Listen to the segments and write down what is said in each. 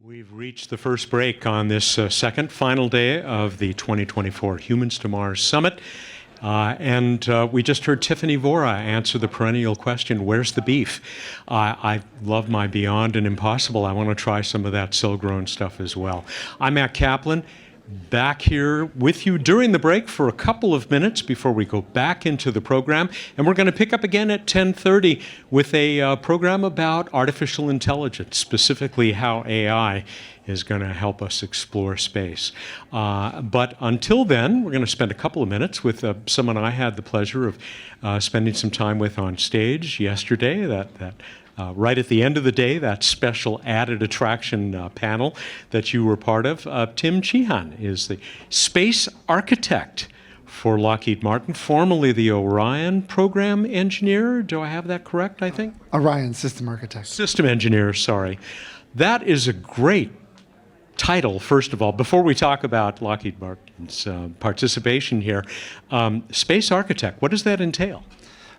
We've reached the first break on this second final day of the 2024 Humans to Mars Summit. And we just heard Tiffany Vora answer the perennial question, where's the beef? I love my Beyond and Impossible. I want to try some of that cell-grown stuff as well. I'm Matt Kaplan, back here with you during the break for a couple of minutes before we go back into the program. And we're going to pick up again at 10:30 with a program about artificial intelligence, specifically how AI is going to help us explore space. But until then, we're going to spend a couple of minutes with someone I had the pleasure of spending some time with on stage yesterday, right at the end of the day, that special added attraction panel that you were part of. Tim Cichan is the space architect for Lockheed Martin, formerly the Orion program engineer. Do I have that correct, I think? Orion system architect. System engineer, sorry. That is a great title, first of all. Before we talk about Lockheed Martin's participation here, space architect, what does that entail?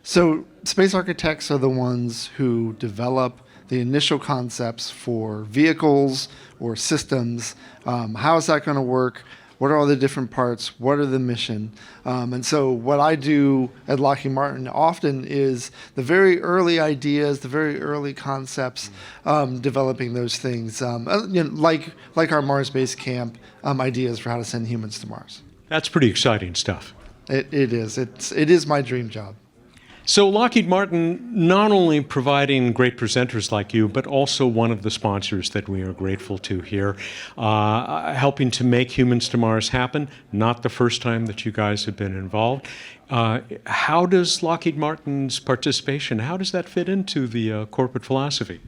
So space architects are the ones who develop the initial concepts for vehicles or systems. How is that going to work? What are all the different parts? What are the mission? And so what I do at Lockheed Martin often is the very early ideas, the very early concepts, developing those things, like our Mars Base Camp ideas for how to send humans to Mars. That's pretty exciting stuff. It is. It is my dream job. So Lockheed Martin not only providing great presenters like you, but also one of the sponsors that we are grateful to here, helping to make Humans to Mars happen. Not the first time that you guys have been involved. How does Lockheed Martin's participation, how does that fit into the corporate philosophy?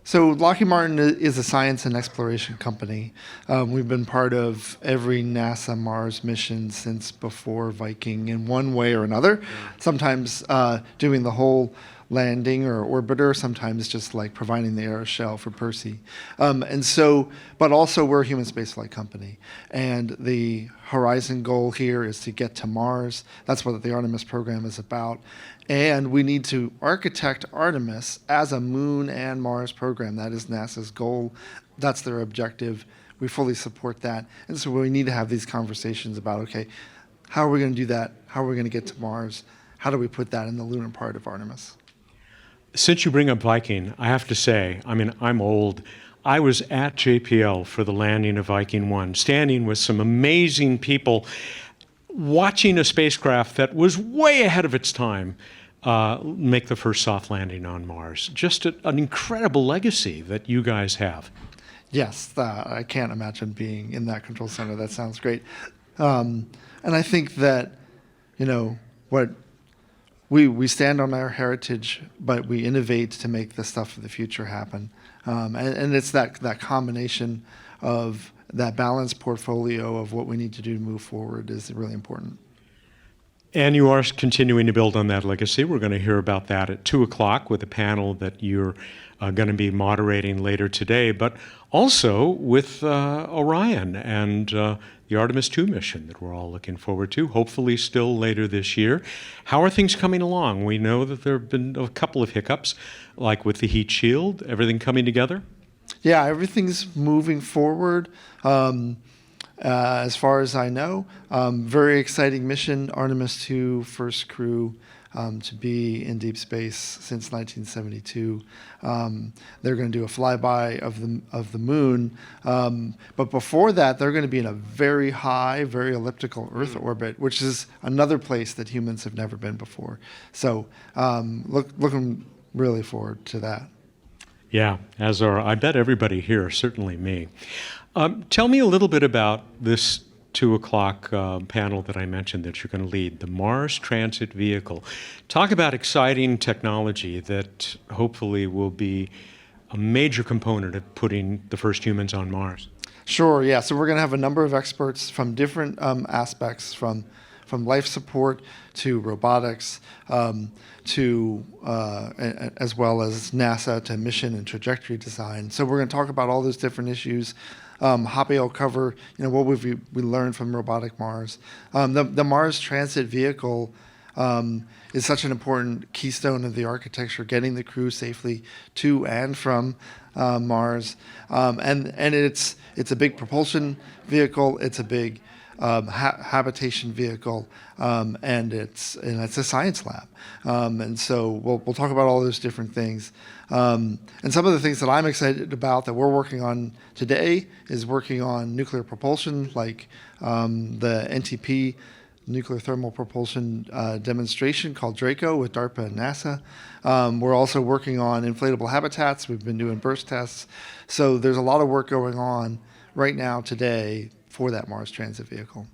So Lockheed Martin is a science and exploration company. We've been part of every NASA Mars mission since before Viking in one way or another. Sometimes doing the whole landing or orbiter, sometimes just like providing the aeroshell for Percy. But also we're a human spaceflight company. And the horizon goal here is to get to Mars. That's what the Artemis program is about. And we need to architect Artemis as a Moon and Mars program. That is NASA's goal. That's their objective. We fully support that. And so we need to have these conversations about, okay, how are we going to do that? How are we going to get to Mars? How do we put that in the lunar part of Artemis? Since you bring up Viking, I have to say, I'm old. I was at JPL for the landing of Viking 1, standing with some amazing people, watching a spacecraft that was way ahead of its time make the first soft landing on Mars. Just an incredible legacy that you guys have. Yes, I can't imagine being in that control center. That sounds great. And I think that, what we stand on our heritage, but we innovate to make the stuff of the future happen. And it's that combination of that balanced portfolio of what we need to do to move forward is really important. And you are continuing to build on that legacy. We're going to hear about that at 2 o'clock with a panel that you're going to be moderating later today, but also with Orion and the Artemis 2 mission that we're all looking forward to, hopefully still later this year. How are things coming along? We know that there have been a couple of hiccups, like with the heat shield. Everything coming together? Yeah, everything's moving forward. As far as I know, very exciting mission. Artemis 2 first crew to be in deep space since 1972. They're going to do a flyby of the moon, but before that, they're going to be in a very high, very elliptical Earth orbit, which is another place that humans have never been before. So, looking really forward to that. Yeah, as are, I bet everybody here, certainly me. Tell me a little bit about this 2 o'clock panel that I mentioned that you're going to lead, the Mars Transit Vehicle. Talk about exciting technology that hopefully will be a major component of putting the first humans on Mars. Sure, yeah. So we're going to have a number of experts from different aspects, from life support to robotics, to as well as NASA to mission and trajectory design. So we're going to talk about all those different issues. Hoppy will cover, what we learned from robotic Mars. The Mars Transit Vehicle is such an important keystone of the architecture, getting the crew safely to and from Mars. And it's a big propulsion vehicle. It's a big habitation vehicle, and it's a science lab. And so we'll talk about all those different things. And some of the things that I'm excited about that we're working on today is working on nuclear propulsion, like the NTP nuclear thermal propulsion demonstration called Draco with DARPA and NASA. We're also working on inflatable habitats. We've been doing burst tests. So there's a lot of work going on right now today for that Mars transit vehicle.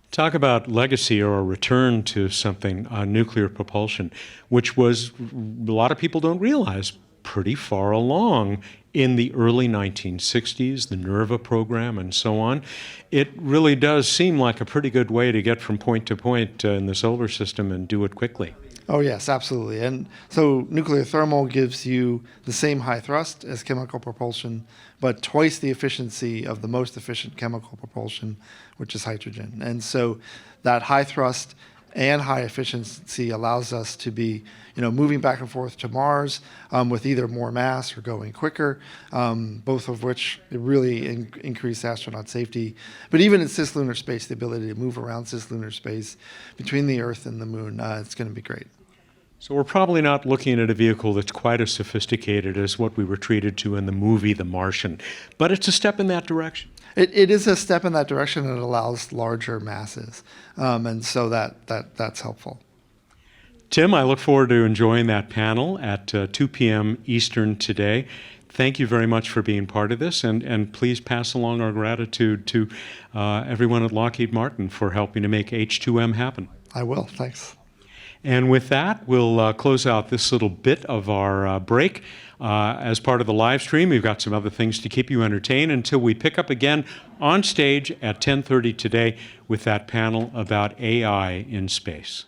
Talk about legacy or a return to something, nuclear propulsion, which was, a lot of people don't realize, pretty far along in the early 1960s, the NERVA program and so on. It really does seem like a pretty good way to get from point to point in the solar system and do it quickly. Oh, yes, absolutely. And so nuclear thermal gives you the same high thrust as chemical propulsion, but twice the efficiency of the most efficient chemical propulsion, which is hydrogen. And so that high thrust and high efficiency allows us to be, moving back and forth to Mars with either more mass or going quicker, both of which really increase astronaut safety. But even in cislunar space, the ability to move around cislunar space between the Earth and the Moon, it's going to be great. So we're probably not looking at a vehicle that's quite as sophisticated as what we were treated to in the movie The Martian, but it's a step in that direction. It is a step in that direction, and it allows larger masses, and so that's helpful. Tim, I look forward to enjoying that panel at 2 p.m. Eastern today. Thank you very much for being part of this, and please pass along our gratitude to everyone at Lockheed Martin for helping to make H2M happen. I will. Thanks. And with that, we'll close out this little bit of our break. As part of the live stream, we've got some other things to keep you entertained until we pick up again on stage at 10:30 today with that panel about AI in space.